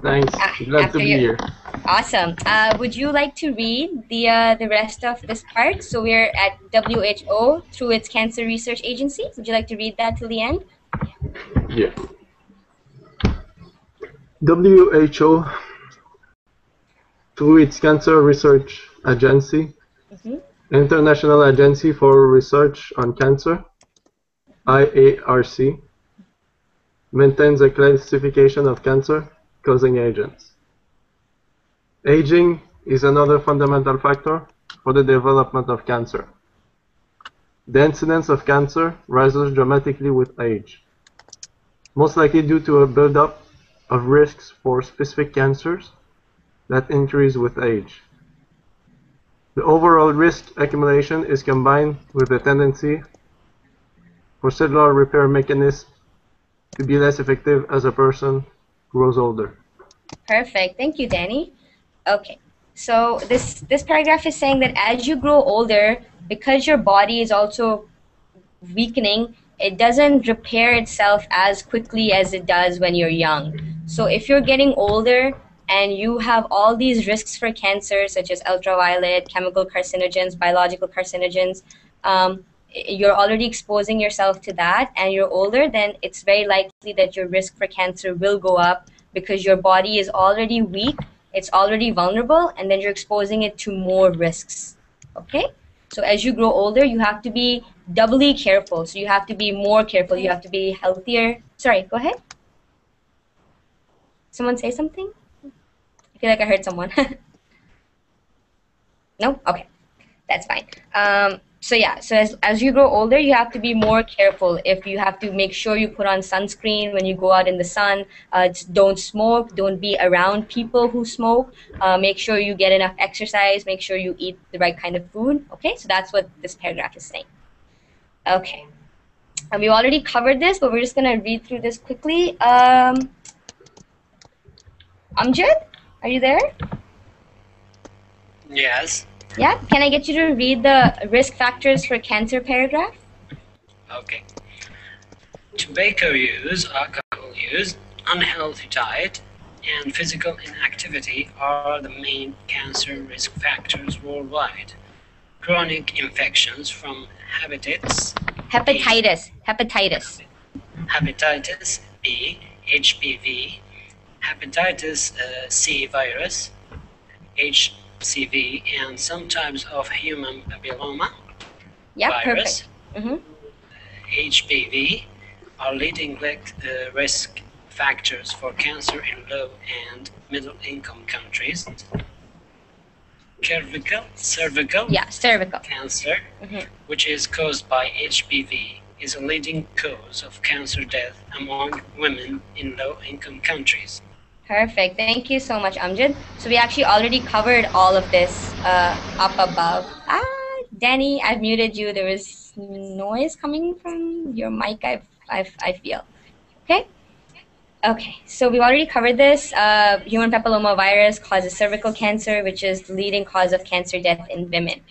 Speaker 13: Thanks, glad to be here.
Speaker 1: Awesome. Would you like to read the rest of this part? So we're at WHO through its Cancer Research Agency. Would you like to read that till the end?
Speaker 13: Yeah. WHO through its Cancer Research Agency, International Agency for Research on Cancer, IARC, maintains a classification of cancer-causing agents. Aging is another fundamental factor for the development of cancer. The incidence of cancer rises dramatically with age, most likely due to a buildup of risks for specific cancers that increase with age. The overall risk accumulation is combined with the tendency for cellular repair mechanisms to be less effective as a person grows older.
Speaker 1: Perfect. Thank you, Danny. Okay. So this paragraph is saying that as you grow older, because your body is also weakening, it doesn't repair itself as quickly as it does when you're young. So if you're getting older and you have all these risks for cancer, such as ultraviolet, chemical carcinogens, biological carcinogens, you're already exposing yourself to that, and you're older, then it's very likely that your risk for cancer will go up because your body is already weak, it's already vulnerable, and then you're exposing it to more risks. Okay? So as you grow older, you have to be doubly careful. So you have to be more careful. You have to be healthier. Sorry, go ahead. Someone say something? I feel like I heard someone. No? Okay. That's fine. So yeah, so as you grow older, you have to be more careful. If you have to make sure you put on sunscreen when you go out in the sun, don't smoke, don't be around people who smoke, make sure you get enough exercise, make sure you eat the right kind of food. Okay, so that's what this paragraph is saying. Okay, and we've already covered this, but we're just gonna read through this quickly. Amjad, are you there?
Speaker 5: Yes.
Speaker 1: Yeah, can I get you to read the risk factors for cancer paragraph?
Speaker 5: Okay. Tobacco use, alcohol use, unhealthy diet, and physical inactivity are the main cancer risk factors worldwide. Chronic infections from hepatitis B, HPV, hepatitis C virus, HCV, and some types of human papilloma virus,
Speaker 1: Perfect.
Speaker 14: HPV are leading risk factors for cancer in low and middle income countries. Cervical cancer, which is caused by HPV, is a leading cause of cancer death among women in low income countries.
Speaker 1: Perfect. Thank you so much, Amjad. So we actually already covered all of this up above. Danny, I've muted you. There was noise coming from your mic, I feel. Okay? Okay, so we've already covered this. Human papillomavirus causes cervical cancer, which is the leading cause of cancer death in women.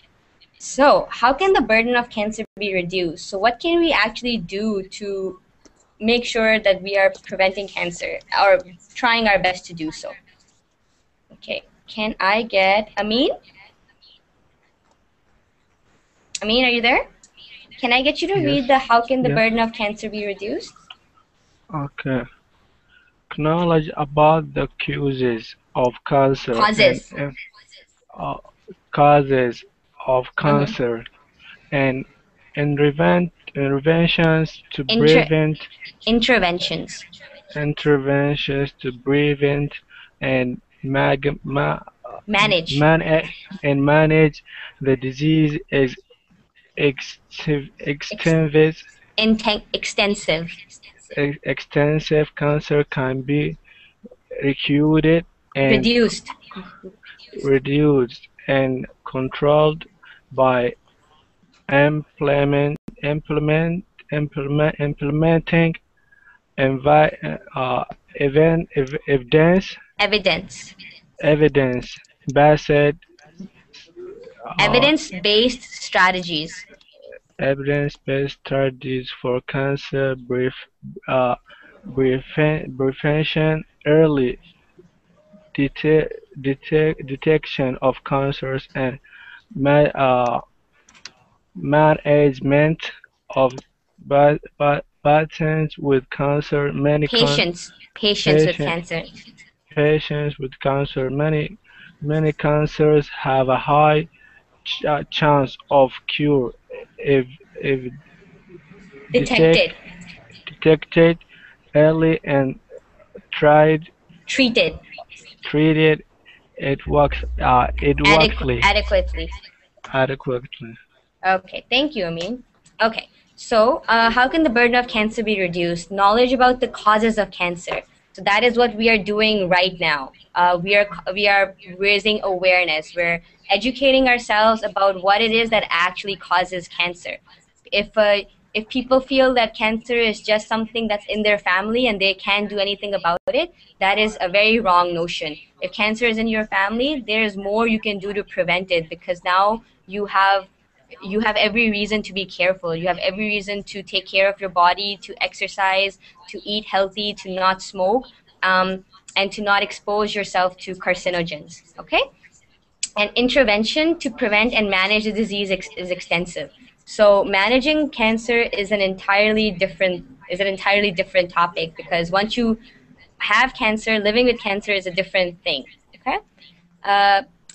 Speaker 1: So how can the burden of cancer be reduced? So what can we actually do to make sure that we are preventing cancer or trying our best to do so? Okay, can I get Amin? Amin, are you there? Can I get you to read the how can the burden of cancer be reduced?
Speaker 4: Okay. Knowledge about the causes of cancer causes of cancer and interventions to prevent and manage the disease extensive cancer can be reduced and controlled by implementing
Speaker 1: evidence-based strategies.
Speaker 4: Evidence-based strategies for cancer prevention, early detection of cancers, and management of patients with cancer. Patients with cancer. Many cancers have a high chance of cure if detected early and treated. It works adequately.
Speaker 1: Okay, thank you, Amin. Okay, so how can the burden of cancer be reduced? Knowledge about the causes of cancer. So that is what we are doing right now. We are raising awareness. We're educating ourselves about what it is that actually causes cancer. If people feel that cancer is just something that's in their family and they can't do anything about it, that is a very wrong notion. If cancer is in your family, there's more you can do to prevent it, because now you have every reason to be careful. You have every reason to take care of your body, to exercise, to eat healthy, to not smoke, and to not expose yourself to carcinogens. Okay? And intervention to prevent and manage the disease is extensive. So managing cancer is an entirely different topic, because once you have cancer, living with cancer is a different thing. Okay?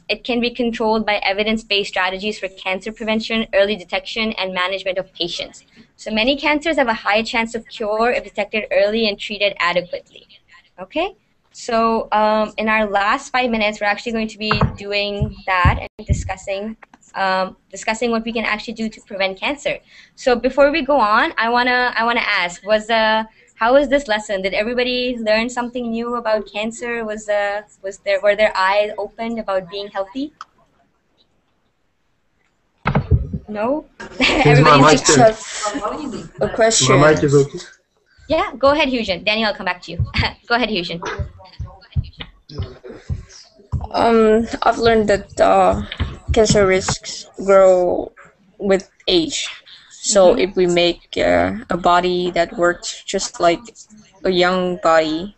Speaker 1: It can be controlled by evidence-based strategies for cancer prevention, early detection, and management of patients. So many cancers have a high chance of cure if detected early and treated adequately. Okay? So in our last 5 minutes, we're actually going to be doing that and discussing what we can actually do to prevent cancer. So before we go on, I wanna ask, how was this lesson? Did everybody learn something new about cancer? Were their eyes opened about being healthy? No?
Speaker 8: Everybody's have a question.
Speaker 13: My mic is okay.
Speaker 1: Yeah, go ahead, Hujan. Daniel, I'll come back to you. Go ahead, Hujan.
Speaker 6: I've learned that cancer risks grow with age. So if we make a body that works just like a young body,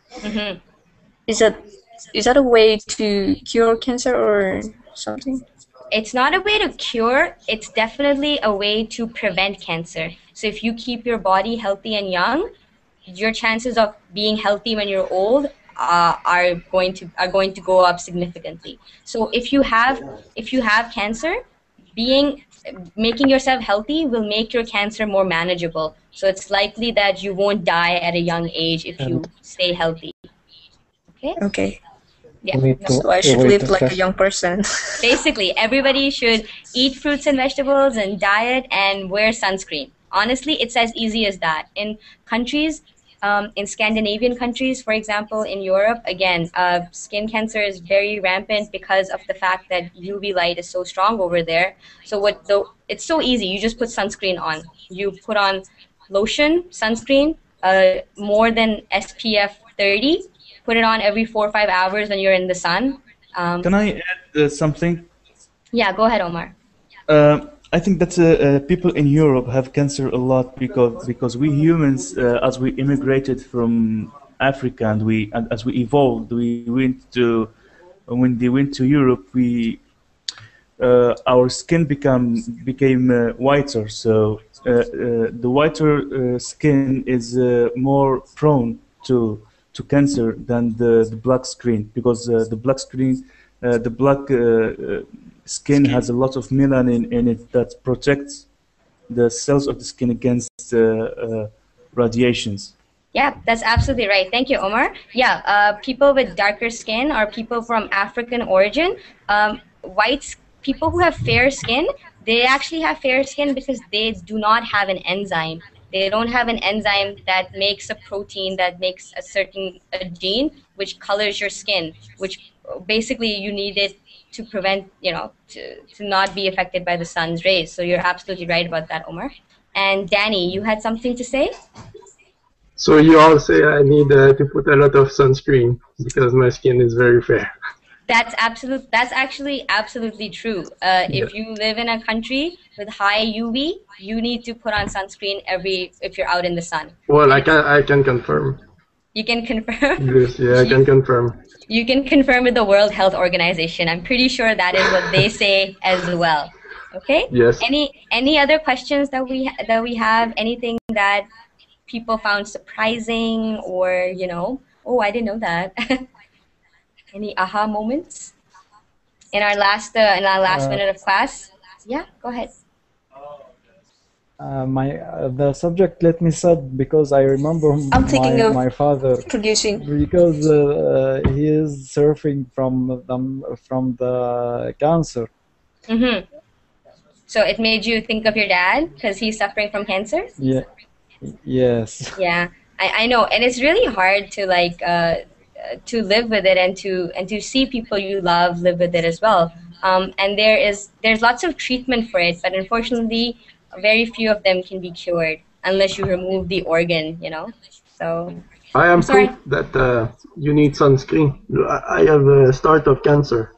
Speaker 6: is that a way to cure cancer or something?
Speaker 1: It's not a way to cure. It's definitely a way to prevent cancer. So if you keep your body healthy and young, your chances of being healthy when you're old are going to go up significantly. So if you have cancer, being making yourself healthy will make your cancer more manageable. So it's likely that you won't die at a young age if you stay healthy. Okay?
Speaker 6: Okay.
Speaker 1: Yeah.
Speaker 6: So I should live like a young person.
Speaker 1: Basically, everybody should eat fruits and vegetables and diet and wear sunscreen. Honestly, it's as easy as that. In countries, in Scandinavian countries, for example, in Europe, again, skin cancer is very rampant because of the fact that UV light is so strong over there. So it's so easy. You just put sunscreen on. You put on lotion, sunscreen, more than SPF 30. Put it on every 4 or 5 hours when you're in the sun.
Speaker 9: Can I add something?
Speaker 1: Yeah, go ahead, Omar.
Speaker 9: I think that people in Europe have cancer a lot because we humans, as we immigrated from Africa and as we evolved, we went to when they went to Europe, our skin became whiter. So the whiter skin is more prone to cancer than the black skin because the black skin has a lot of melanin in it that protects the cells of the skin against radiations.
Speaker 1: Yeah, that's absolutely right. Thank you, Omar. Yeah, people with darker skin or people from African origin, people who have fair skin, they actually have fair skin because they do not have an enzyme. They don't have an enzyme that makes a protein that makes a gene which colors your skin, which basically you need it to prevent, to not be affected by the sun's rays. So you're absolutely right about that, Omar. And Danny, you had something to say?
Speaker 13: So you all say I need to put a lot of sunscreen because my skin is very fair.
Speaker 1: That's actually absolutely true. If you live in a country with high UV, you need to put on sunscreen if you're out in the sun.
Speaker 13: Well, I can confirm.
Speaker 1: You can confirm?
Speaker 13: Yes, yeah, I can confirm.
Speaker 1: You can confirm with the World Health Organization. I'm pretty sure that is what they say as well. Okay?
Speaker 13: Yes.
Speaker 1: Any other questions that we have? Anything that people found surprising or, oh, I didn't know that. Any aha moments in our last minute of class? Yeah, go ahead.
Speaker 10: The subject let me sad because I remember my father
Speaker 6: producing
Speaker 10: because he is suffering from the cancer.
Speaker 1: Mm-hmm. So it made you think of your dad because he's suffering from cancer?
Speaker 10: Yeah. Yes.
Speaker 1: Yeah, I know, and it's really hard to to live with it and to see people you love live with it as well. And there's lots of treatment for it, but unfortunately, very few of them can be cured unless you remove the organ. So
Speaker 13: I am proof that you need sunscreen. I have a start of cancer.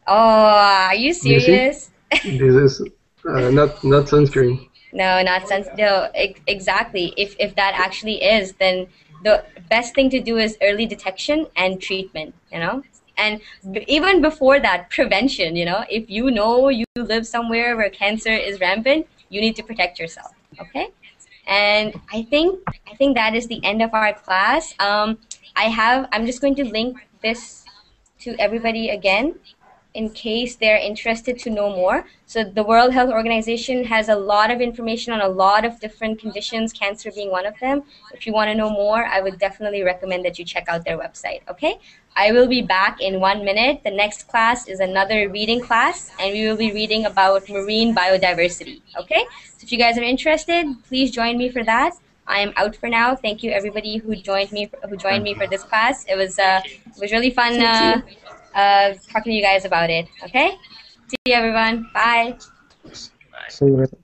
Speaker 1: Oh, are you serious?
Speaker 13: This is not sunscreen.
Speaker 1: No, not no, exactly. If that actually is, then the best thing to do is early detection and treatment, and even before that, prevention. If you live somewhere where cancer is rampant, you need to protect yourself. Okay, and I think that is the end of our class. I'm just going to link this to everybody again, in case they're interested to know more. So the World Health Organization has a lot of information on a lot of different conditions, cancer being one of them. If you want to know more, I would definitely recommend that you check out their website, okay? I will be back in 1 minute. The next class is another reading class, and we will be reading about marine biodiversity, okay? So if you guys are interested, please join me for that. I am out for now. Thank you everybody who joined me for this class. It was really fun talking to you guys about it. Okay? See you everyone. Bye.
Speaker 12: See you later.